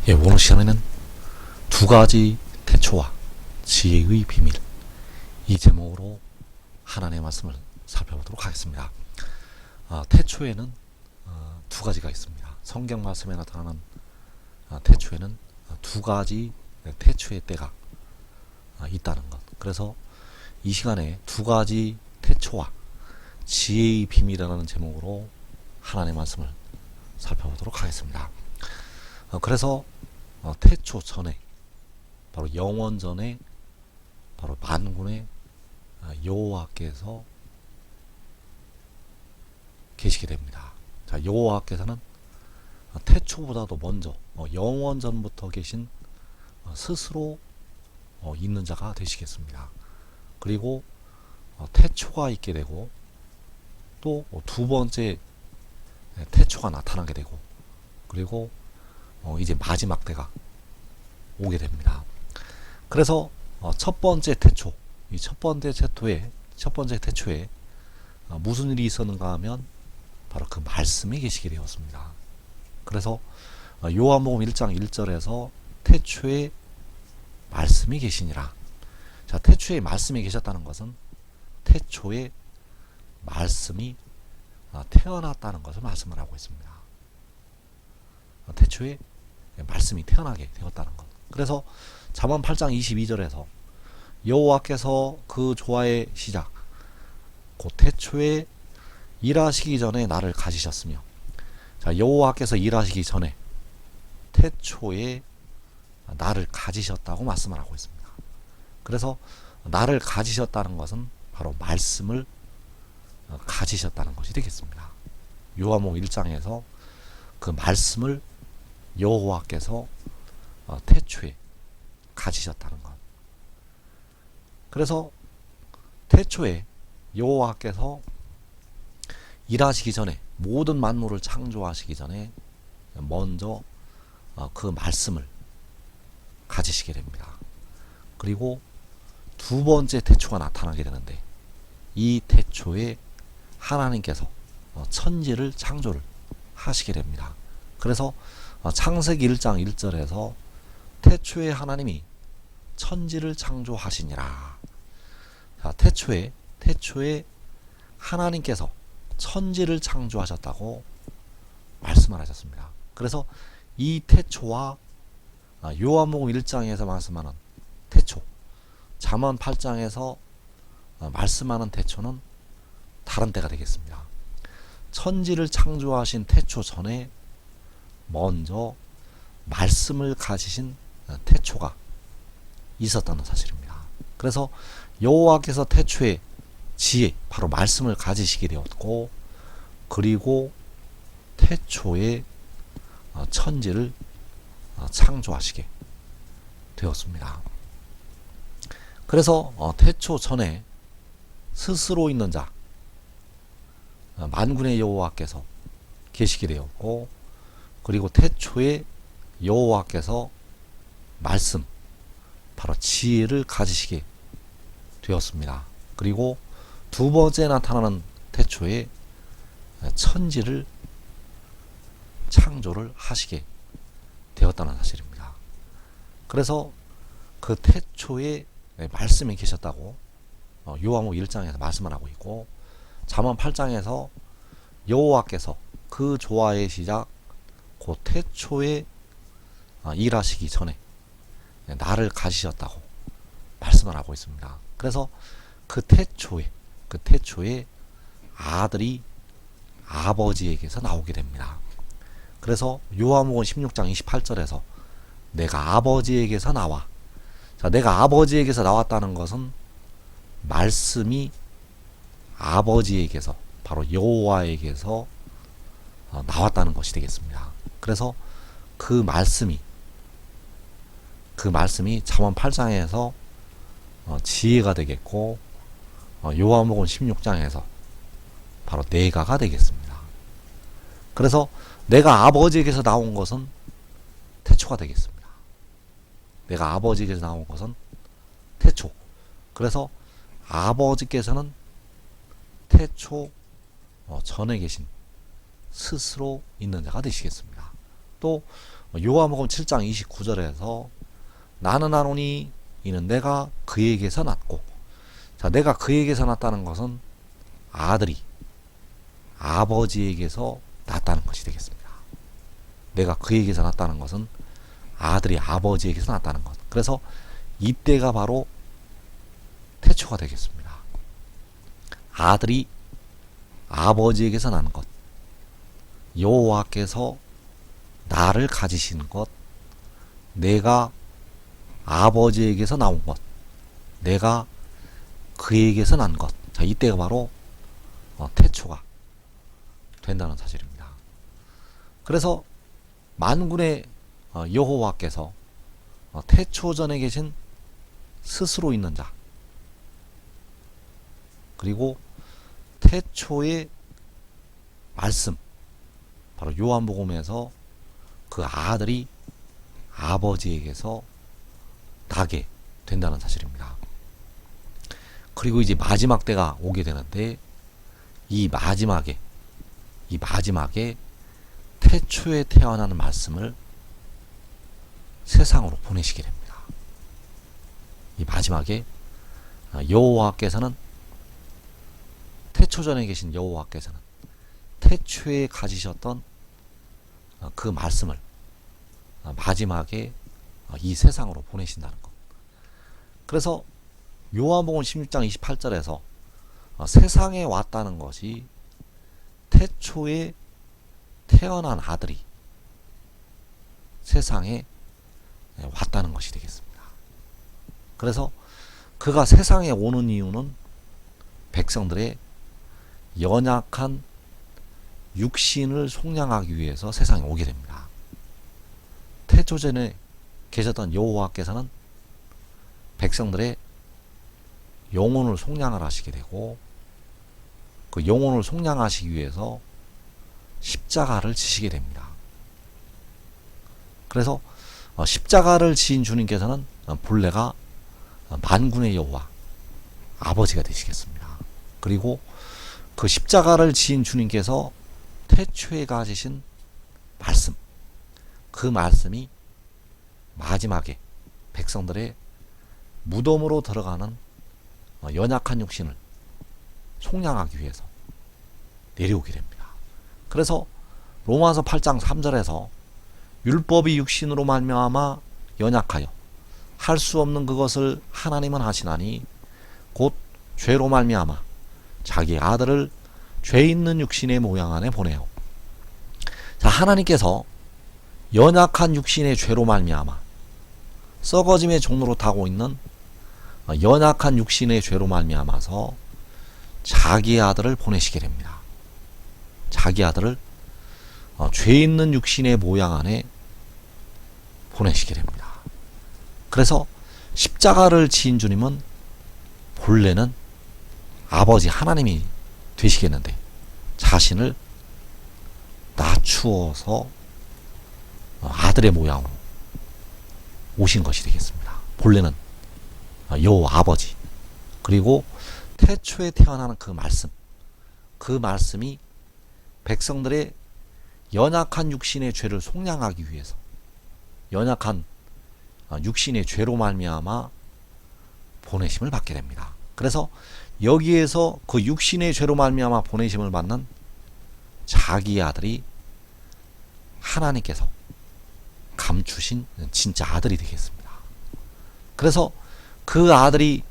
예, 오늘 시간에는 두 가지 태초와 지혜의 비밀, 이 제목으로 하나님의 말씀을 살펴보도록 하겠습니다. 태초에는 두 가지가 있습니다. 성경 말씀에 나타나는 태초에는 두 가지 태초의 때가 있다는 것. 그래서 이 시간에 두 가지 태초와 지혜의 비밀이라는 제목으로 하나님의 말씀을 살펴보도록 하겠습니다. 그래서 태초 전에, 바로 영원 전에, 바로 만군의 여호와께서 계시게 됩니다. 자, 여호와께서는 태초보다도 먼저 영원 전부터 계신 스스로 있는 자가 되시겠습니다. 그리고 태초가 있게 되고 또 두 번째 태초가 나타나게 되고 그리고 이제 마지막 때가 오게 됩니다. 그래서 첫 번째 태초, 이 첫 번째 태초에 무슨 일이 있었는가 하면 바로 그 말씀이 계시게 되었습니다. 그래서 요한복음 1장 1절에서 태초에 말씀이 계시니라. 자, 태초에 말씀이 계셨다는 것은 태초에 말씀이 태어났다는 것을 말씀을 하고 있습니다. 태초에 말씀이 태어나게 되었다는 것. 그래서 잠언 8장 22절에서 여호와께서 그 조화의 시작 곧 태초에 일하시기 전에 나를 가지셨으며, 자, 여호와께서 일하시기 전에 태초에 나를 가지셨다고 말씀을 하고 있습니다. 그래서 나를 가지셨다는 것은 바로 말씀을 가지셨다는 것이 되겠습니다. 요한복음 1장에서 그 말씀을 여호와께서 태초에 가지셨다는 것. 그래서 태초에 여호와께서 일하시기 전에, 모든 만물을 창조하시기 전에 먼저 그 말씀을 가지시게 됩니다. 그리고 두 번째 태초가 나타나게 되는데, 이 태초에 하나님께서 천지를 창조를 하시게 됩니다. 그래서 창세기 1장 1절에서 태초에 하나님이 천지를 창조하시니라. 자, 태초에 하나님께서 천지를 창조하셨다고 말씀을 하셨습니다. 그래서 이 태초와 요한복음 1장에서 말씀하는 태초, 잠언 8장에서 말씀하는 태초는 다른 때가 되겠습니다. 천지를 창조하신 태초 전에 먼저 말씀을 가지신 태초가 있었다는 사실입니다. 그래서 여호와께서 태초에 지혜, 바로 말씀을 가지시게 되었고, 그리고 태초에 천지를 창조하시게 되었습니다. 그래서 태초 전에 스스로 있는 자, 만군의 여호와께서 계시게 되었고, 그리고 태초에 여호와께서 말씀, 바로 지혜를 가지시게 되었습니다. 그리고 두 번째 나타나는 태초에 천지를 창조를 하시게 되었다는 사실입니다. 그래서 그 태초에 말씀이 계셨다고 요한복음 1장에서 말씀을 하고 있고, 잠언 8장에서 여호와께서 그 조화의 시작 곧 태초에 일하시기 전에 나를 가지셨다고 말씀을 하고 있습니다. 그래서 그 태초에 아들이 아버지에게서 나오게 됩니다. 그래서 요한복음 16장 28절에서 내가 아버지에게서 나와. 자, 내가 아버지에게서 나왔다는 것은 말씀이 아버지에게서, 바로 여호와에게서 나왔다는 것이 되겠습니다. 그래서 그 말씀이 잠언 8장에서 지혜가 되겠고, 요한복음 16장에서 바로 내가가 되겠습니다. 그래서 내가 아버지에게서 나온 것은 태초가 되겠습니다. 내가 아버지에게서 나온 것은 태초. 그래서 아버지께서는 태초 전에 계신 스스로 있는 자가 되시겠습니다. 또 요한복음 7장 29절에서 나는 아노니 이는 내가 그에게서 났고, 자, 내가 그에게서 났다는 것은 아들이 아버지에게서 났다는 것이 되겠습니다. 내가 그에게서 났다는 것은 아들이 아버지에게서 났다는 것. 그래서 이때가 바로 태초가 되겠습니다. 아들이 아버지에게서 난 것, 여호와께서 나를 가지신 것, 내가 아버지에게서 나온 것, 내가 그에게서 난 것. 자, 이때가 바로 태초가 된다는 사실입니다. 그래서 만군의 여호와께서 태초전에 계신 스스로 있는 자, 그리고 태초의 말씀, 바로 요한복음에서 그 아들이 아버지에게서 나게 된다는 사실입니다. 그리고 이제 마지막 때가 오게 되는데, 이 마지막에 태초에 태어나는 말씀을 세상으로 보내시게 됩니다. 이 마지막에 여호와께서는, 태초전에 계신 여호와께서는 태초에 가지셨던 그 말씀을 마지막에 이 세상으로 보내신다는 것. 그래서 요한복음 16장 28절에서 세상에 왔다는 것이 태초에 태어난 아들이 세상에 왔다는 것이 되겠습니다. 그래서 그가 세상에 오는 이유는 백성들의 연약한 육신을 속량하기 위해서 세상에 오게 됩니다. 태초전에 계셨던 여호와께서는 백성들의 영혼을 속량을 하시게 되고, 그 영혼을 속량하시기 위해서 십자가를 지시게 됩니다. 그래서 십자가를 지인 주님께서는 본래가 만군의 여호와 아버지가 되시겠습니다. 그리고 그 십자가를 지인 주님께서 태초에 가지신 말씀, 그 말씀이 마지막에 백성들의 무덤으로 들어가는 연약한 육신을 속량하기 위해서 내려오게 됩니다. 그래서 로마서 8장 3절에서 율법이 육신으로 말미암아 연약하여 할 수 없는 그것을 하나님은 하시나니 곧 죄로 말미암아 자기 아들을 죄 있는 육신의 모양 안에 보내요. 자, 하나님께서 연약한 육신의 죄로 말미암아 썩어짐의 종로로 타고 있는 연약한 육신의 죄로 말미암아서 자기 아들을 보내시게 됩니다. 자기 아들을 죄 있는 육신의 모양 안에 보내시게 됩니다. 그래서 십자가를 지인 주님은 본래는 아버지 하나님이 되시겠는데 자신을 낮추어서 아들의 모양으로 오신 것이 되겠습니다. 본래는 여호와 아버지, 그리고 태초에 태어나는 그 말씀, 그 말씀이 백성들의 연약한 육신의 죄를 속량하기 위해서, 연약한 육신의 죄로 말미암아 보내심을 받게 됩니다. 그래서 여기에서 그 육신의 죄로 말미암아 보내심을 받는 자기 아들이 하나님께서 감추신 진짜 아들이 되겠습니다. 그래서 그 아들이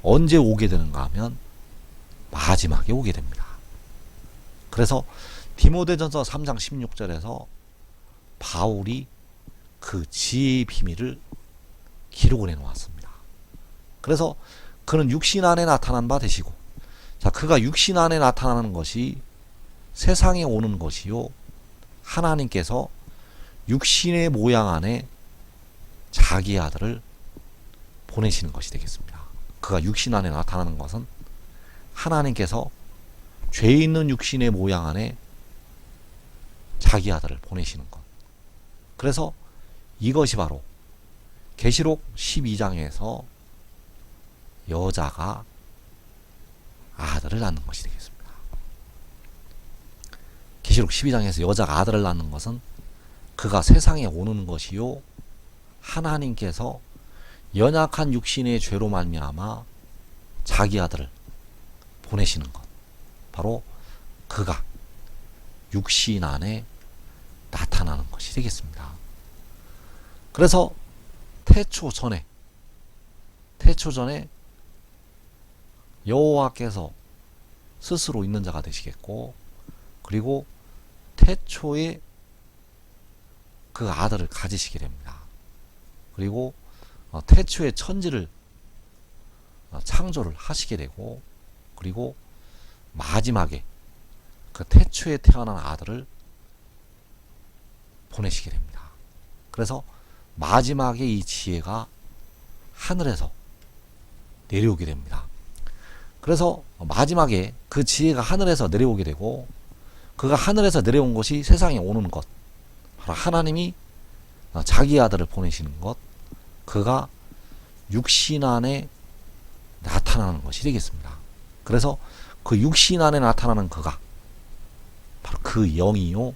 언제 오게 되는가 하면 마지막에 오게 됩니다. 그래서 디모데전서 3장 16절에서 바울이 그 지혜의 비밀을 기록을 해놓았습니다. 그래서 그는 육신 안에 나타난 바 되시고, 자, 그가 육신 안에 나타나는 것이 세상에 오는 것이요, 하나님께서 육신의 모양 안에 자기 아들을 보내시는 것이 되겠습니다. 그가 육신 안에 나타나는 것은 하나님께서 죄 있는 육신의 모양 안에 자기 아들을 보내시는 것. 그래서 이것이 바로 계시록 12장에서 여자가 아들을 낳는 것이 되겠습니다. 계시록 12장에서 여자가 아들을 낳는 것은 그가 세상에 오는 것이요 하나님께서 연약한 육신의 죄로 말미암아 자기 아들을 보내시는 것, 바로 그가 육신 안에 나타나는 것이 되겠습니다. 그래서 태초 전에 여호와께서 스스로 있는 자가 되시겠고, 그리고 태초에 그 아들을 가지시게 됩니다. 그리고 태초에 천지를 창조를 하시게 되고, 그리고 마지막에 그 태초에 태어난 아들을 보내시게 됩니다. 그래서 마지막에 이 지혜가 하늘에서 내려오게 됩니다. 그래서 마지막에 그 지혜가 하늘에서 내려오게 되고, 그가 하늘에서 내려온 것이 세상에 오는 것, 바로 하나님이 자기 아들을 보내시는 것, 그가 육신 안에 나타나는 것이 되겠습니다. 그래서 그 육신 안에 나타나는 그가 바로 그 영이요,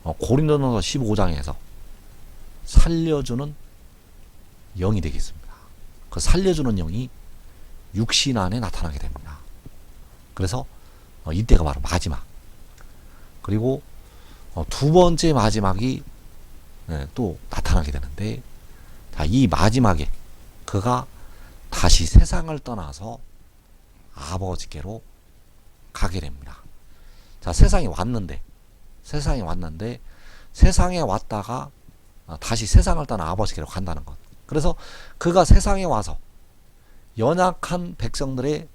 고린도전서 15장에서 살려주는 영이 되겠습니다. 그 살려주는 영이 육신 안에 나타나게 됩니다. 그래서 이때가 바로 마지막. 그리고 두 번째 마지막이 또 나타나게 되는데, 이 마지막에 그가 다시 세상을 떠나서 아버지께로 가게 됩니다. 자, 세상에 왔는데 세상에 왔다가 다시 세상을 떠나 아버지께로 간다는 것. 그래서 그가 세상에 와서 연약한 백성들의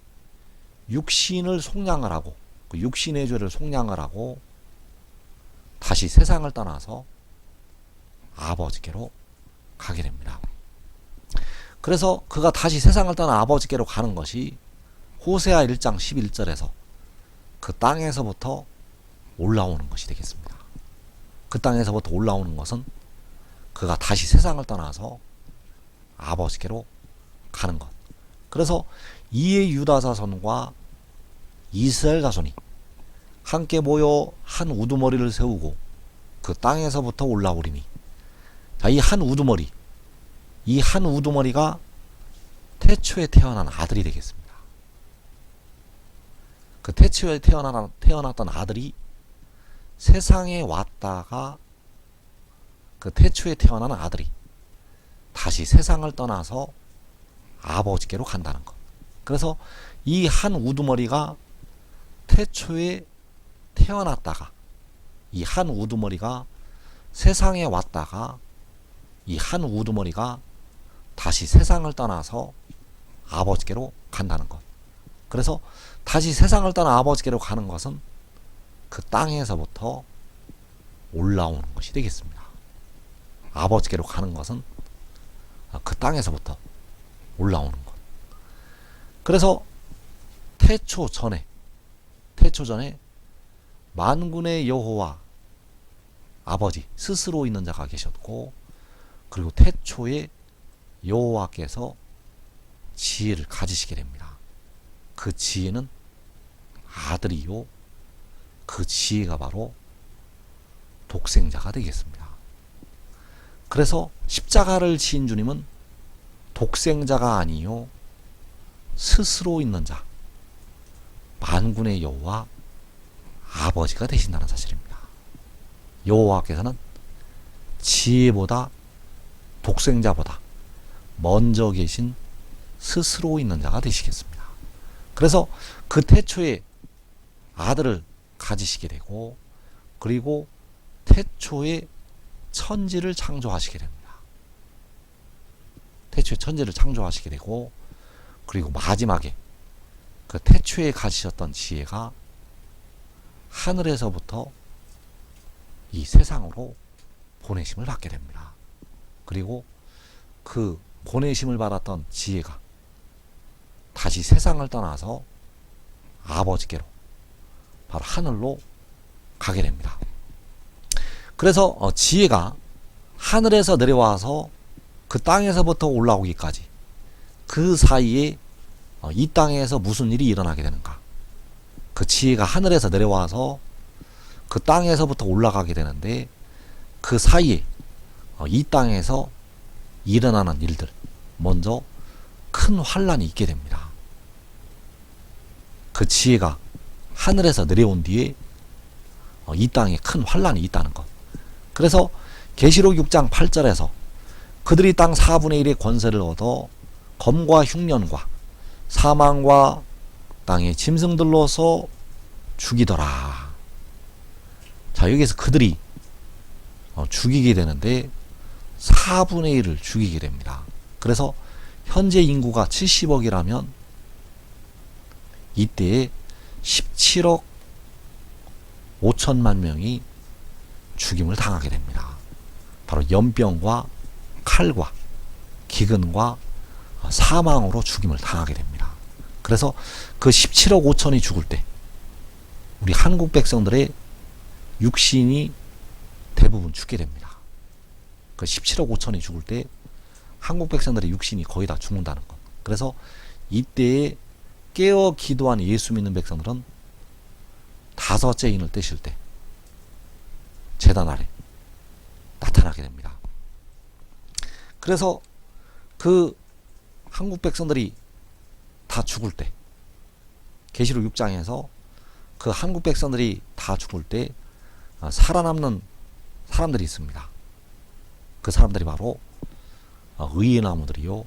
육신을 속량을 하고, 그 육신의 죄를 속량을 하고 다시 세상을 떠나서 아버지께로 가게 됩니다. 그래서 그가 다시 세상을 떠나 아버지께로 가는 것이 호세아 1장 11절에서 그 땅에서부터 올라오는 것이 되겠습니다. 그 땅에서부터 올라오는 것은 그가 다시 세상을 떠나서 아버지께로 가는 것. 그래서 이에 유다 자손과 이스라엘 자손이 함께 모여 한 우두머리를 세우고 그 땅에서부터 올라오리니, 자, 이 한 우두머리가 태초에 태어난 아들이 되겠습니다. 그 태초에 태어났던 아들이 세상에 왔다가 그 태초에 태어난 아들이 다시 세상을 떠나서 아버지께로 간다는 것. 그래서 이 한 우두머리가 태초에 태어났다가, 이 한 우두머리가 세상에 왔다가, 이 한 우두머리가 다시 세상을 떠나서 아버지께로 간다는 것. 그래서 다시 세상을 떠나 아버지께로 가는 것은 그 땅에서부터 올라오는 것이 되겠습니다. 아버지께로 가는 것은 그 땅에서부터 올라오는 것. 그래서 태초 전에 만군의 여호와 아버지 스스로 있는 자가 계셨고, 그리고 태초에 여호와께서 지혜를 가지시게 됩니다. 그 지혜는 아들이요, 그 지혜가 바로 독생자가 되겠습니다. 그래서 십자가를 지은 주님은 독생자가 아니요 스스로 있는 자, 만군의 여호와 아버지가 되신다는 사실입니다. 여호와께서는 지혜보다, 독생자보다 먼저 계신 스스로 있는 자가 되시겠습니다. 그래서 그 태초에 아들을 가지시게 되고, 그리고 태초에 천지를 창조하시게 됩니다. 태초에 천지를 창조하시게 되고, 그리고 마지막에 그 태초에 가지셨던 지혜가 하늘에서부터 이 세상으로 보내심을 받게 됩니다. 그리고 그 보내심을 받았던 지혜가 다시 세상을 떠나서 아버지께로, 바로 하늘로 가게 됩니다. 그래서 지혜가 하늘에서 내려와서 그 땅에서부터 올라오기까지 그 사이에 이 땅에서 무슨 일이 일어나게 되는가. 그 지혜가 하늘에서 내려와서 그 땅에서부터 올라가게 되는데, 그 사이에 이 땅에서 일어나는 일들, 먼저 큰 환란이 있게 됩니다. 그 지혜가 하늘에서 내려온 뒤에 이 땅에 큰 환란이 있다는 것. 그래서 계시록 6장 8절에서 그들이 땅 4분의 1의 권세를 얻어 검과 흉년과 사망과 땅의 짐승들로서 죽이더라. 자, 여기서 그들이 죽이게 되는데 4분의 1을 죽이게 됩니다. 그래서 현재 인구가 70억이라면 이때에 17억 5천만 명이 죽임을 당하게 됩니다. 바로 연병과 칼과 기근과 사망으로 죽임을 당하게 됩니다. 그래서 그 17억 5천이 죽을 때 우리 한국 백성들의 육신이 대부분 죽게 됩니다. 그 17억 5천이 죽을 때 한국 백성들의 육신이 거의 다 죽는다는 것. 그래서 이때에 깨어 기도한 예수 믿는 백성들은 다섯째 인을 떼실 때 제단 아래 나타나게 됩니다. 그래서 그 한국 백성들이 다 죽을 때 계시록 6장에서 그 한국 백성들이 다 죽을 때 살아남는 사람들이 있습니다. 그 사람들이 바로 의의 나무들이요.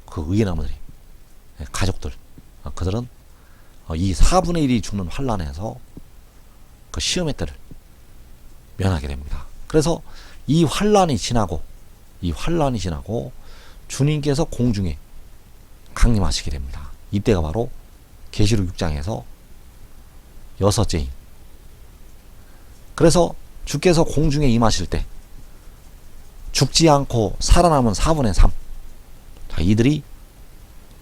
그 의의 나무들이 가족들, 그들은 이 4분의 1이 죽는 환란에서 그 시험의 때를 면하게 됩니다. 그래서 이 환란이 지나고 주님께서 공중에 강림하시게 됩니다. 이때가 바로 계시록 6장에서 여섯째 인. 그래서 주께서 공중에 임하실 때 죽지 않고 살아남은 4분의 3. 자, 이들이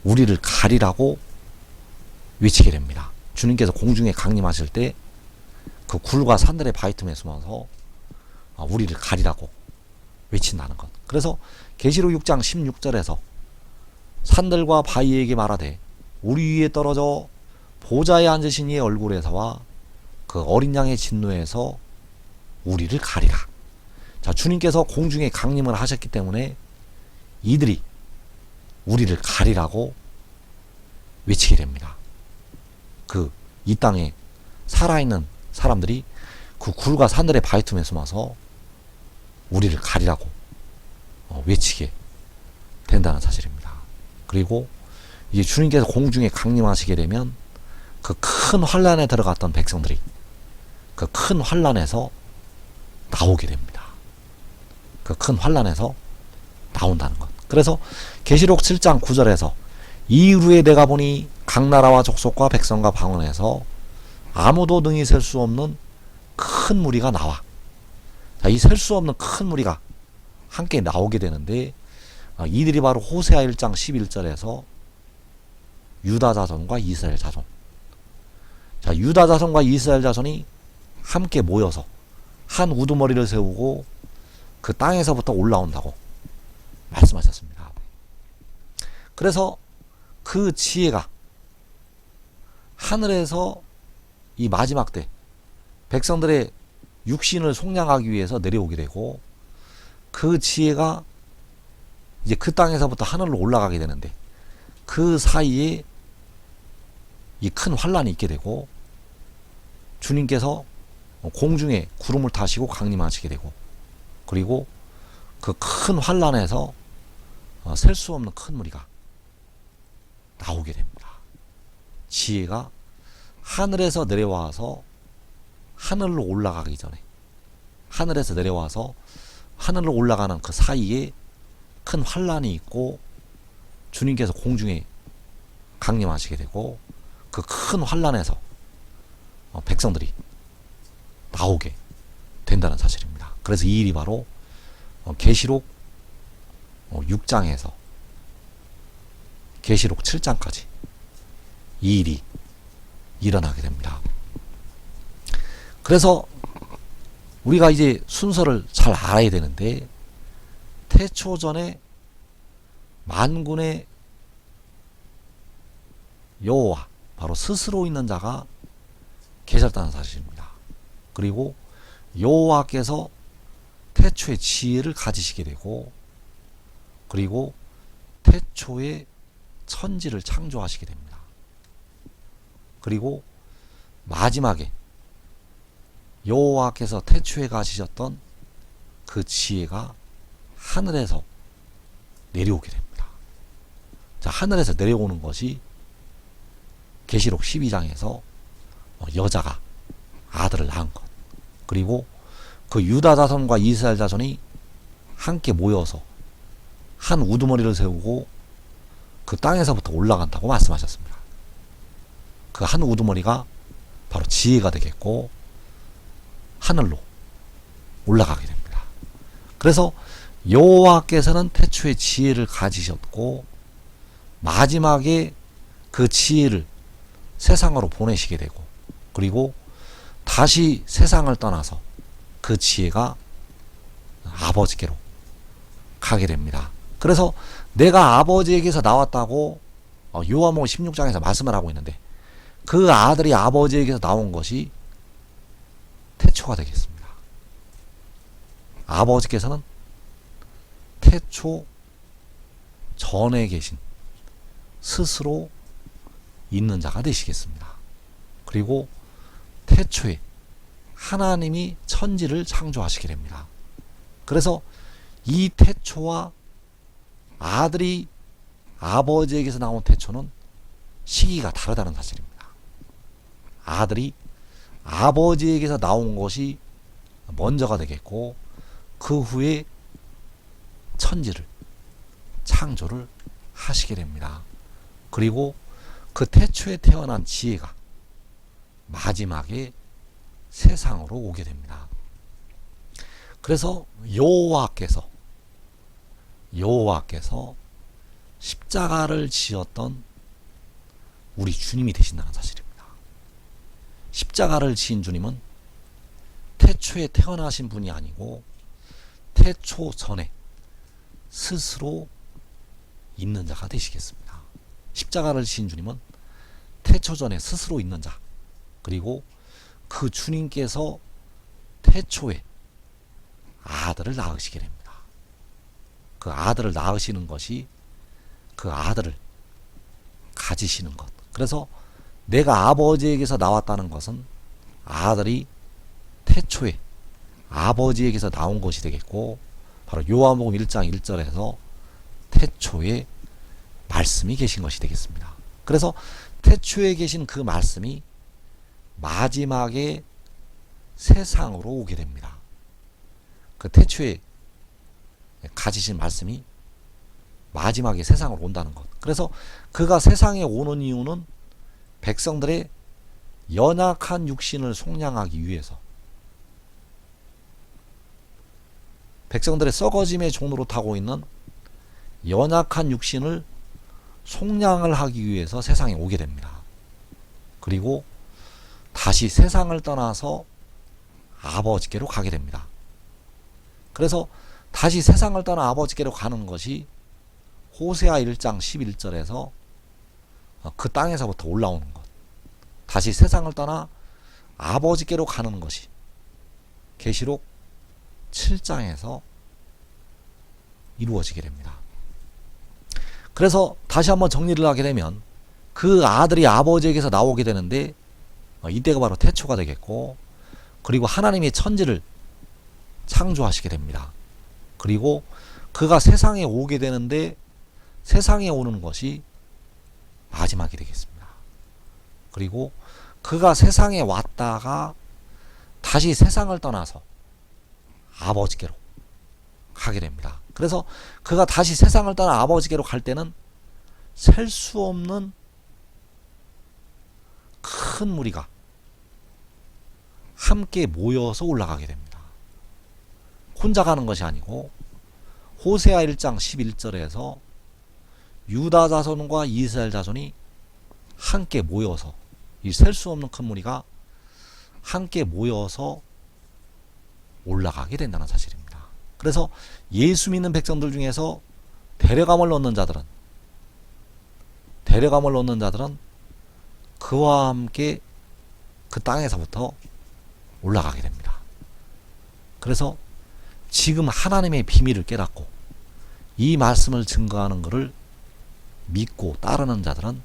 우리를 가리라고 외치게 됩니다. 주님께서 공중에 강림하실 때 그 굴과 산들의 바위 틈에 숨어서 우리를 가리라고 외친다는 것. 그래서 계시록 6장 16절에서 산들과 바위에게 말하되 우리 위에 떨어져 보좌에 앉으신 이의 얼굴에서와 그 어린 양의 진노에서 우리를 가리라. 자, 주님께서 공중에 강림을 하셨기 때문에 이들이 우리를 가리라고 외치게 됩니다. 이 땅에 살아있는 사람들이 그 굴과 산들의 바위 틈에 숨어서 우리를 가리라고 외치게 된다는 사실입니다. 그리고 이제 주님께서 공중에 강림하시게 되면 그 큰 환란에 들어갔던 백성들이 그 큰 환란에서 나오게 됩니다. 그 큰 환란에서 나온다는 것. 그래서 계시록 7장 9절에서 이후에 내가 보니 각 나라와 족속과 백성과 방언에서 아무도 능히 셀 수 없는 큰 무리가 나와. 자, 이 셀 수 없는 큰 무리가 함께 나오게 되는데 이들이 바로 호세아 1장 11절에서 유다 자손과 이스라엘 자손. 자, 유다 자손과 이스라엘 자손이 함께 모여서 한 우두머리를 세우고 그 땅에서부터 올라온다고 말씀하셨습니다. 그래서 그 지혜가 하늘에서 이 마지막 때 백성들의 육신을 속량하기 위해서 내려오게 되고 그 지혜가 이제 그 땅에서부터 하늘로 올라가게 되는데 그 사이에 이 큰 환란이 있게 되고 주님께서 공중에 구름을 타시고 강림하시게 되고 그리고 그 큰 환란에서 셀 수 없는 큰 무리가 나오게 됩니다. 지혜가 하늘에서 내려와서 하늘로 올라가기 전에 하늘에서 내려와서 하늘로 올라가는 그 사이에 큰 환란이 있고 주님께서 공중에 강림하시게 되고 그 큰 환란에서 백성들이 나오게 된다는 사실입니다. 그래서 이 일이 바로 계시록 6장에서 계시록 7장까지 이 일이 일어나게 됩니다. 그래서 우리가 이제 순서를 잘 알아야 되는데 태초전에 만군의 여호와 바로 스스로 있는 자가 계셨다는 사실입니다. 그리고 여호와께서 태초의 지혜를 가지시게 되고, 그리고 태초의 천지를 창조하시게 됩니다. 그리고 마지막에 여호와께서 태초에 가지셨던 그 지혜가 하늘에서 내려오게 됩니다. 자, 하늘에서 내려오는 것이 계시록 12장에서 여자가 아들을 낳은 것, 그리고 그 유다 자손과 이스라엘 자손이 함께 모여서 한 우두머리를 세우고 그 땅에서부터 올라간다고 말씀하셨습니다. 그 한 우두머리가 바로 지혜가 되겠고 하늘로 올라가게 됩니다. 그래서 여호와께서는 태초에 지혜를 가지셨고 마지막에 그 지혜를 세상으로 보내시게 되고, 그리고 다시 세상을 떠나서 그 지혜가 아버지께로 가게 됩니다. 그래서 내가 아버지에게서 나왔다고 요한복음 16장에서 말씀을 하고 있는데, 그 아들이 아버지에게서 나온 것이 태초가 되겠습니다. 아버지께서는 태초 전에 계신 스스로 있는 자가 되시겠습니다. 그리고 태초에 하나님이 천지를 창조하시게 됩니다. 그래서 이 태초와 아들이 아버지에게서 나온 태초는 시기가 다르다는 사실입니다. 아들이 아버지에게서 나온 것이 먼저가 되겠고, 그 후에 천지를 창조를 하시게 됩니다. 그리고 그 태초에 태어난 지혜가 마지막에 세상으로 오게 됩니다. 그래서 여호와께서 십자가를 지었던 우리 주님이 되신다는 사실입니다. 십자가를 지은 주님은 태초에 태어나신 분이 아니고 태초 전에 스스로 있는 자가 되시겠습니다. 십자가를 지은 주님은 태초 전에 스스로 있는 자, 그리고 그 주님께서 태초에 아들을 낳으시게 됩니다. 그 아들을 낳으시는 것이 그 아들을 가지시는 것. 그래서 내가 아버지에게서 나왔다는 것은 아들이 태초에 아버지에게서 나온 것이 되겠고, 바로 요한복음 1장 1절에서 태초에 말씀이 계신 것이 되겠습니다. 그래서 태초에 계신 그 말씀이 마지막에 세상으로 오게 됩니다. 그 태초에 가지신 말씀이 마지막에 세상으로 온다는 것. 그래서 그가 세상에 오는 이유는 백성들의 연약한 육신을 속량하기 위해서, 백성들의 썩어짐의 종로로 타고 있는 연약한 육신을 속량을 하기 위해서 세상에 오게 됩니다. 그리고 다시 세상을 떠나서 아버지께로 가게 됩니다. 그래서 다시 세상을 떠나 아버지께로 가는 것이 호세아 1장 11절에서 그 땅에서부터 올라오는 것, 다시 세상을 떠나 아버지께로 가는 것이 계시록 7장에서 이루어지게 됩니다. 그래서 다시 한번 정리를 하게 되면 그 아들이 아버지에게서 나오게 되는데, 이때가 바로 태초가 되겠고, 그리고 하나님이 천지를 창조하시게 됩니다. 그리고 그가 세상에 오게 되는데 세상에 오는 것이 마지막이 되겠습니다. 그리고 그가 세상에 왔다가 다시 세상을 떠나서 아버지께로 가게 됩니다. 그래서 그가 다시 세상을 떠나 아버지께로 갈 때는 셀 수 없는 큰 무리가 함께 모여서 올라가게 됩니다. 혼자 가는 것이 아니고 호세아 1장 11절에서 유다 자손과 이스라엘 자손이 함께 모여서, 이 셀 수 없는 큰 무리가 함께 모여서 올라가게 된다는 사실입니다. 그래서 예수 믿는 백성들 중에서 데려감을 얻는 자들은 그와 함께 그 땅에서부터 올라가게 됩니다. 그래서 지금 하나님의 비밀을 깨닫고 이 말씀을 증거하는 것을 믿고 따르는 자들은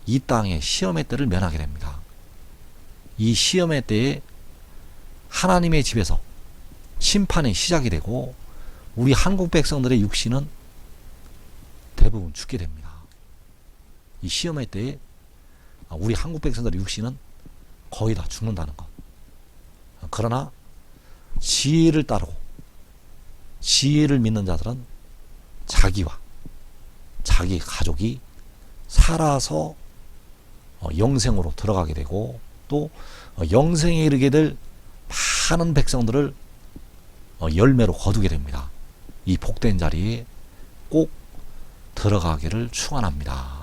이 땅의 시험의 때를 면하게 됩니다. 이 시험의 때에 하나님의 집에서 심판이 시작이 되고 우리 한국 백성들의 육신은 대부분 죽게 됩니다. 이 시험의 때에 우리 한국 백성들의 육신은 거의 다 죽는다는 것. 그러나 지혜를 따르고 지혜를 믿는 자들은 자기와 자기 가족이 살아서 영생으로 들어가게 되고 또 영생에 이르게 될 많은 백성들을 열매로 거두게 됩니다. 이 복된 자리에 꼭 들어가기를 축원합니다.